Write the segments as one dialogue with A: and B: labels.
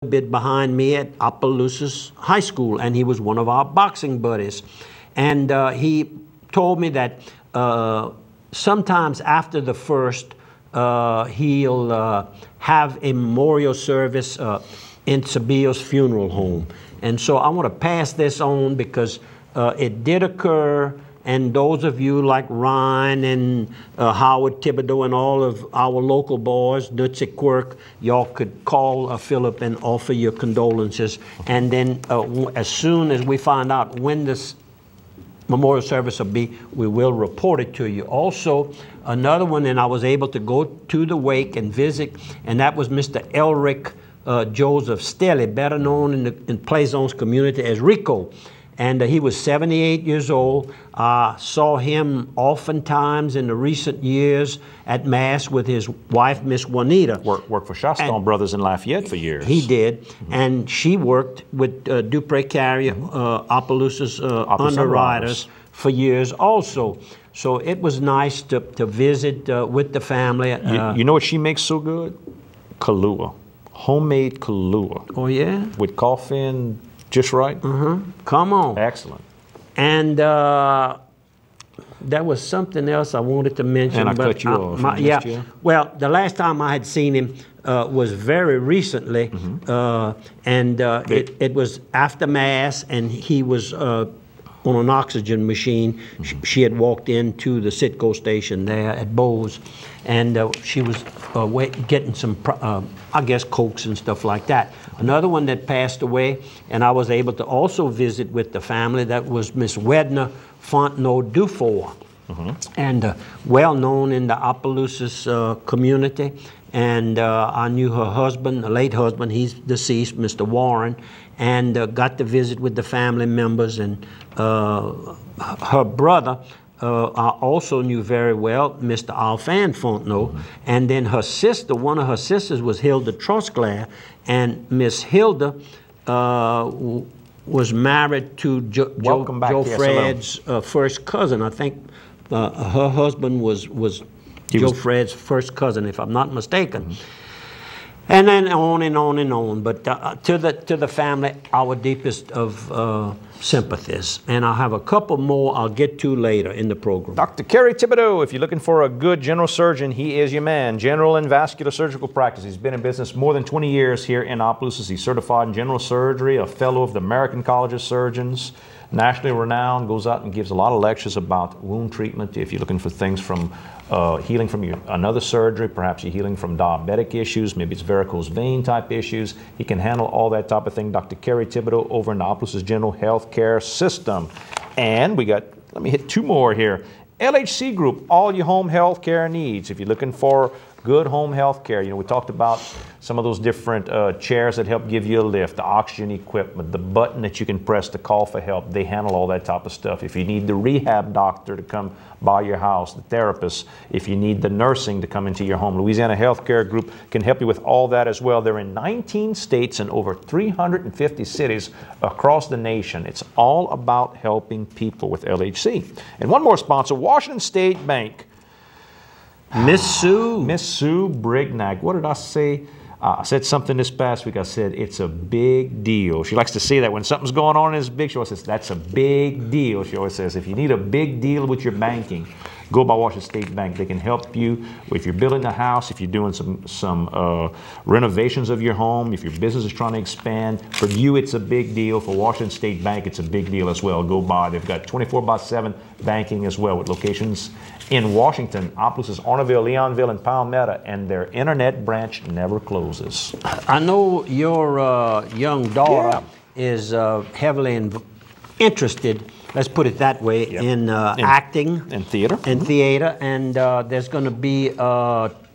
A: bit behind me at Opelousas High School, and he was one of our boxing buddies. And he told me that sometimes after the first, he'll have a memorial service in Sabil's funeral home. And so I want to pass this on because it did occur. And those of you like Ryan and Howard Thibodeau and all of our local boys, Dutzy Quirk, y'all could call Philip and offer your condolences. And then as soon as we find out when this memorial service will be, we will report it to you. Also, another one, and I was able to go to the wake and visit, and that was Mr. Elric Joseph Stelly, better known in Play Zones community as Rico. And he was 78 years old. Saw him oftentimes in the recent years at Mass with his wife, Miss Juanita.
B: Worked for Shastone Brothers in Lafayette for years.
A: He did. And she worked with Dupre Carrier, Opelousas Underwriters for years also. So it was nice to visit with the family.
B: You know what she makes so good? Kahlua. Homemade Kahlua.
A: Oh, yeah?
B: With coffee and just right?
A: Come on.
B: Excellent.
A: And there was something else I wanted to mention.
B: And I cut you off.
A: Yeah. Well, the last time I had seen him was very recently. And it was after Mass, and he was on an oxygen machine. She had walked into the Citgo station there at Bose, and she was getting some, I guess, Cokes and stuff like that. Another one that passed away, and I was able to also visit with the family, that was Miss Wedna Fontenot Dufour, and well known in the Opelousas community. And I knew her husband, the late husband, he's deceased, Mr. Warren, and got to visit with the family members. And her brother, I also knew very well, Mr. Alfan Fontenot. And then her sister, one of her sisters was Hilda Trosclair, and Miss Hilda was married to Joe Fred's first cousin. I think her husband was Joe Fred's first cousin, if I'm not mistaken. And then on and on and on. But to the family, our deepest of sympathies. And I'll have a couple more I'll get to later in the program.
B: Dr. Kerry Thibodeau, if you're looking for a good general surgeon, he is your man. General and vascular surgical practice. He's been in business more than 20 years here in Opelousas. He's certified in general surgery, a fellow of the American College of Surgeons, nationally renowned, goes out and gives a lot of lectures about wound treatment. If you're looking for things from healing from another surgery, perhaps you're healing from diabetic issues, maybe it's varicose vein type issues, he can handle all that type of thing. Dr. Kerry Thibodeau over in the Opelousas General Healthcare System. And we got, let me hit two more here. LHC Group, all your home health care needs. If you're looking for good home health care, you know, we talked about some of those different chairs that help give you a lift, the oxygen equipment, the button that you can press to call for help. They handle all that type of stuff. If you need the rehab doctor to come by your house, the therapist, if you need the nursing to come into your home, Louisiana Healthcare Group can help you with all that as well. They're in 19 states and over 350 cities across the nation. It's all about helping people with LHC. And one more sponsor, Washington State Bank.
A: Miss Sue
B: Brignac. What did I say? I said something this past week. I said, it's a big deal. She likes to say that when something's going on and it's big, she always says, that's a big deal. She always says, if you need a big deal with your banking, go by Washington State Bank. They can help you if you're building a house, if you're doing some renovations of your home, if your business is trying to expand. For you, it's a big deal. For Washington State Bank, it's a big deal as well. Go by. They've got 24/7 banking as well with locations in Washington, Opelousas, Orneville, Leonville, and Palmetto, and their internet branch never closes.
A: I know your young daughter is heavily interested, let's put it that way, in acting.
B: And theater.
A: And theater, and there's going to be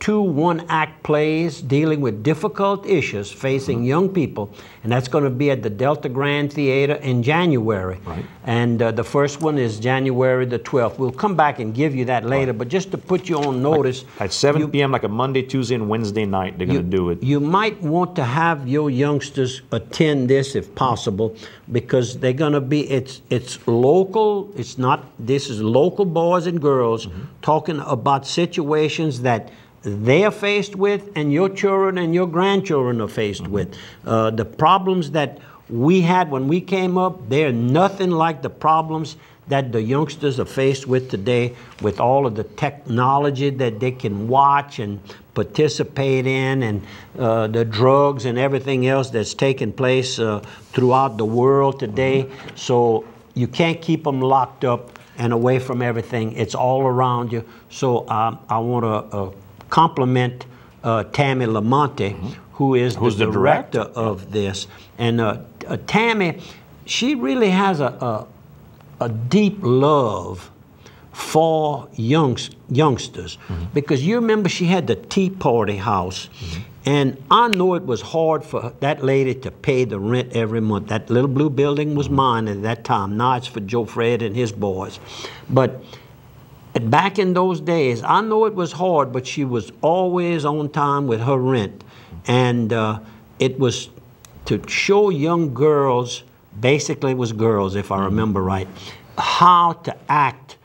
A: 2 one-act plays dealing with difficult issues facing young people, and that's going to be at the Delta Grand Theater in January. And the first one is January the 12th. We'll come back and give you that later, but just to put you on notice.
B: At 7 p.m., like a Monday, Tuesday, and Wednesday night, they're going to do it.
A: You might want to have your youngsters attend this if possible, because they're going to be, it's local, it's not, this is local boys and girls talking about situations that they are faced with and your children and your grandchildren are faced with. The problems that we had when we came up, they're nothing like the problems that the youngsters are faced with today, with all of the technology that they can watch and participate in, and the drugs and everything else that's taking place throughout the world today. So you can't keep them locked up and away from everything. It's all around you. So I want to compliment Tammy Lamonte, who's the director of this. And Tammy, she really has a deep love for youngsters, because you remember she had the Tea Party house, and I know it was hard for that lady to pay the rent every month. That little blue building was mine at that time. Now it's for Joe Fred and his boys. But back in those days, I know it was hard, but she was always on time with her rent. And it was to show young girls, basically it was girls if I remember right, how to act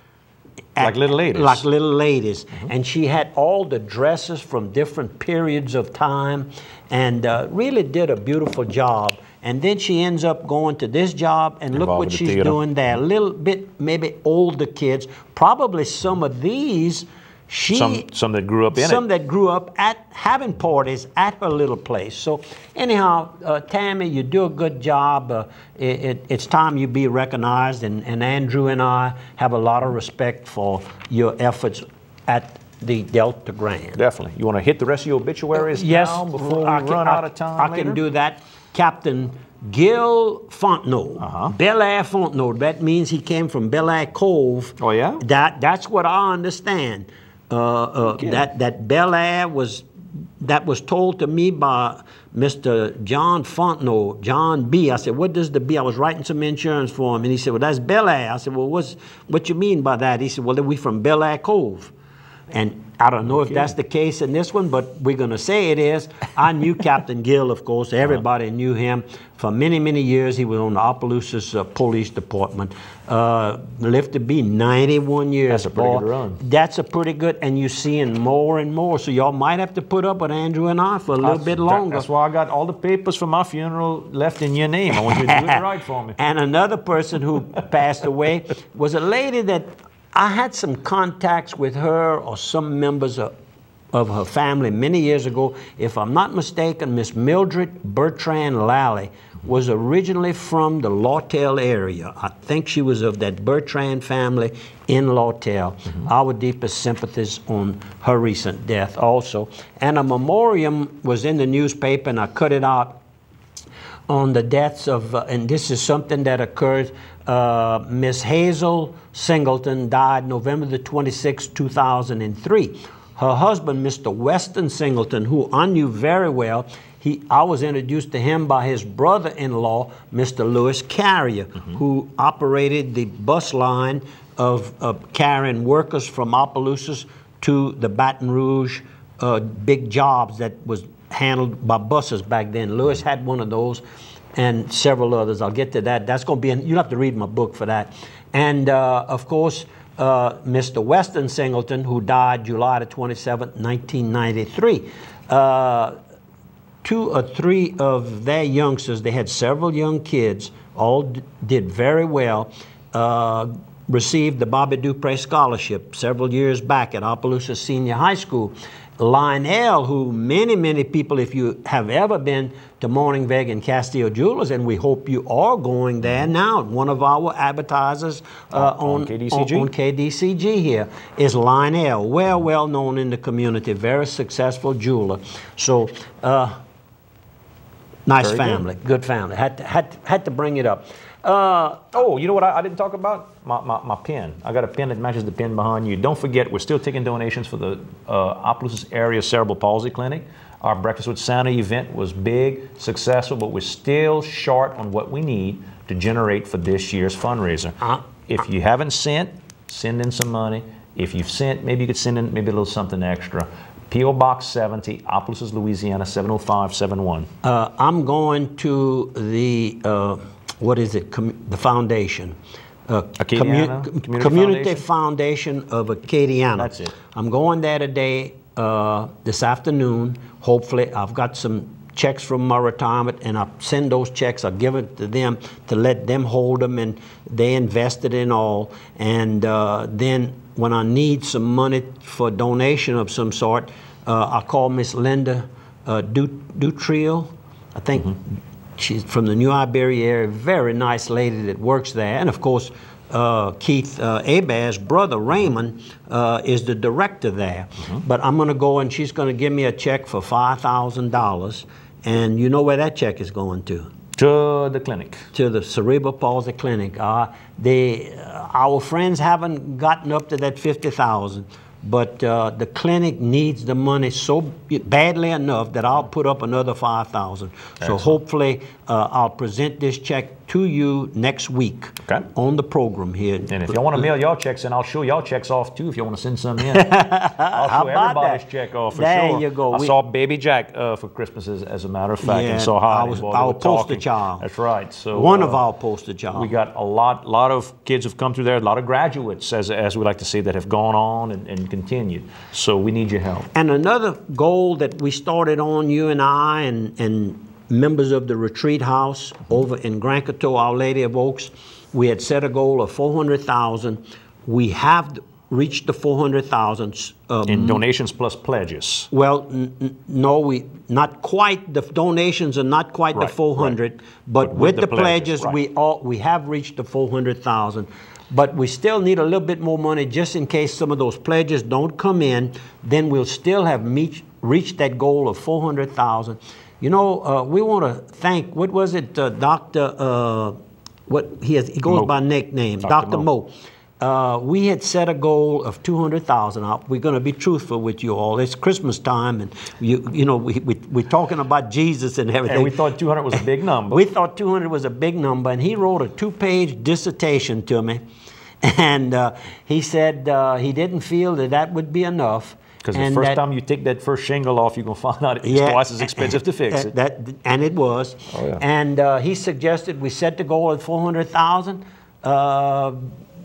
B: like little ladies.
A: Like little ladies. And she had all the dresses from different periods of time, and really did a beautiful job. And then she ends up going to this job, and look what she's doing there. A little bit, maybe older kids, probably some of these,
B: some that grew up in it.
A: Some that grew up at having parties at her little place. So anyhow, Tammy, you do a good job. It's time you be recognized, and Andrew and I have a lot of respect for your efforts at the Delta Grand.
B: Definitely. You want to hit the rest of your obituaries now before we run out of time
A: I can do that. Captain Gil Fontenot, Bel Air Fontenot. That means he came from Bel Air Cove.
B: Oh yeah.
A: That's what I understand. That Bel Air was told to me by Mr. John Fontenot, John B. I said, what does the B? I was writing some insurance for him, and he said, well, that's Bel Air. I said, well, what you mean by that? He said, well, we from Bel Air Cove. And I don't know if that's the case in this one, but we're going to say it is. I knew Captain Gill, of course. Everybody knew him. For many, many years, he was on the Opelousas Police Department. Lived to be 91 years.
B: That's a pretty good run.
A: That's a pretty good, and you're seeing more and more. So y'all might have to put up with Andrew and I for a little bit longer.
B: That's why I got all the papers for my funeral left in your name. I want you to do it right for me.
A: And another person who passed away was a lady that I had some contacts with her or some members of her family many years ago. If I'm not mistaken, Miss Mildred Bertrand Lally was originally from the Lawtell area. I think she was of that Bertrand family in Lawtell. Our deepest sympathies on her recent death also. And a memoriam was in the newspaper, and I cut it out on the deaths of, and this is something that occurred, Miss Hazel Singleton died November the 26th, 2003. Her husband, Mr. Weston Singleton, who I knew very well, I was introduced to him by his brother-in-law, Mr. Lewis Carrier, who operated the bus line of carrying workers from Opelousas to the Baton Rouge big jobs that was handled by buses back then. Lewis had one of those, and several others. I'll get to that. That's going to be you'll have to read my book for that. And of course, Mr. Weston Singleton, who died July the 27th, 1993. 2 or 3 of their youngsters, they had several young kids, all did very well, received the Bobby Dupre Scholarship several years back at Opelousas Senior High School. Lionel, who many people, if you have ever been to Morningveg and Castillo Jewelers, and we hope you are going there now, one of our advertisers on KDCG here is Lionel, well known in the community, very successful jeweler. So nice family, good family. Had to bring it up.
B: Oh, you know what I didn't talk about? My pen. I got a pen that matches the pen behind you. Don't forget, we're still taking donations for the Opelousas Area Cerebral Palsy Clinic. Our Breakfast with Santa event was big, successful, but we're still short on what we need to generate for this year's fundraiser. If you haven't sent, send in some money. If you've sent, maybe you could send in maybe a little something extra. P.O. Box 70, Opelousas, Louisiana, 70571.
A: I'm going to the, what is it, the foundation. Community Foundation of Acadiana.
B: That's it.
A: I'm going there today. this afternoon. Hopefully, I've got some checks from my retirement, and I send those checks. I give it to them to let them hold them, and they invested in all. And then when I need some money for donation of some sort, I call Miss Linda Dupre. I think she's from the New Iberia area. Very nice lady that works there. And of course, Keith Abair's brother Raymond is the director there. But I'm going to go, and she's going to give me a check for $5,000. And you know where that check is going to?
B: To the clinic.
A: To the Cerebral Palsy Clinic. Our friends haven't gotten up to that $50,000. But the clinic needs the money so badly enough that I'll put up another $5,000. So hopefully I'll present this check to you next week on the program here.
B: And if y'all want to mail y'all checks in, I'll show y'all checks off too if you want to send some in. I'll show everybody's check off for sure.
A: There you go.
B: I saw Baby Jack for Christmas, as a matter of fact, and saw how
A: our poster child.
B: That's right. So
A: one of our poster child.
B: We got a lot of kids have come through there, a lot of graduates, as we like to say, that have gone on and continued. So we need your help.
A: And another goal that we started on, you and I and members of the retreat house over in Grand Coteau, Our Lady of Oaks, we had set a goal of $400,000. We have reached the $400,000
B: in donations plus pledges.
A: Well, no, not quite. The donations are not quite the 400, but with the pledges, we have reached the 400,000. But we still need a little bit more money just in case some of those pledges don't come in. Then we'll still have reached that goal of 400,000. You know, we want to thank, what was it, Dr. He goes by nicknames, Dr. Mo. We had set a goal of 200,000. We're going to be truthful with you all. It's Christmas time, and you know we're talking about Jesus and everything.
B: And we thought 200 was a big number.
A: We thought 200 was a big number, and he wrote a 2-page dissertation to me, and he said he didn't feel that would be enough.
B: Because the first time you take that first shingle off, you're going to find out it's twice as expensive to fix it.
A: And it was.
B: Oh, yeah.
A: And he suggested we set the goal at 400,000.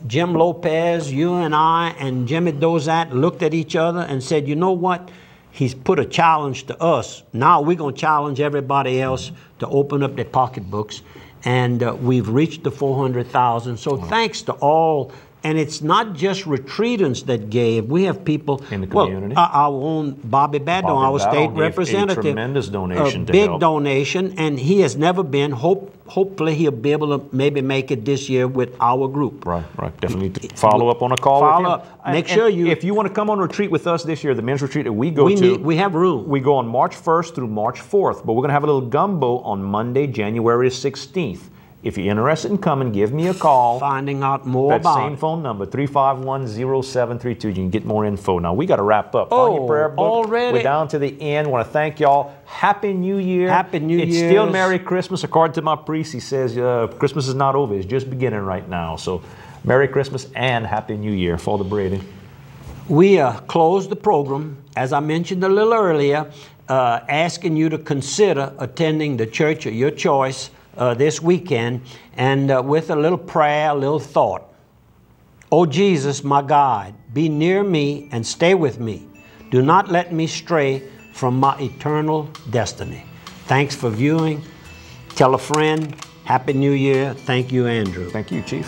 A: Jim Lopez, you and I, and Jimmy Dozat looked at each other and said, you know what? He's put a challenge to us. Now we're going to challenge everybody else to open up their pocketbooks. And we've reached the 400,000. So thanks to all. And it's not just retreatants that gave. We have people
B: in the community.
A: Our own Bobby Baddon, our state representative,
B: a tremendous donation,
A: a big donation, and he has never been. Hopefully, he'll be able to maybe make it this year with our group.
B: Right. Definitely follow up on a call.
A: Follow up. Make sure you.
B: If you want to come on retreat with us this year, the men's retreat that we go to,
A: we have room.
B: We go on March 1st through March 4th, but we're going to have a little gumbo on Monday, January 16th. If you're interested in coming, give me a call.
A: Finding out more about
B: that same phone number, 351-0732. You can get more info. Now, we got to wrap up.
A: Oh,
B: on your prayer book.
A: Already?
B: We're down to the end. I want to thank y'all. Happy New Year.
A: Happy New Year.
B: It's still Merry Christmas. According to my priest, he says Christmas is not over. It's just beginning right now. So, Merry Christmas and Happy New Year. Father Brady.
A: We closed the program, as I mentioned a little earlier, asking you to consider attending the church of your choice this weekend, and with a little prayer, a little thought. Oh Jesus, my God, be near me and stay with me. Do not let me stray from my eternal destiny. Thanks for viewing. Tell a friend. Happy New Year. Thank you, Andrew.
B: Thank you, Chief.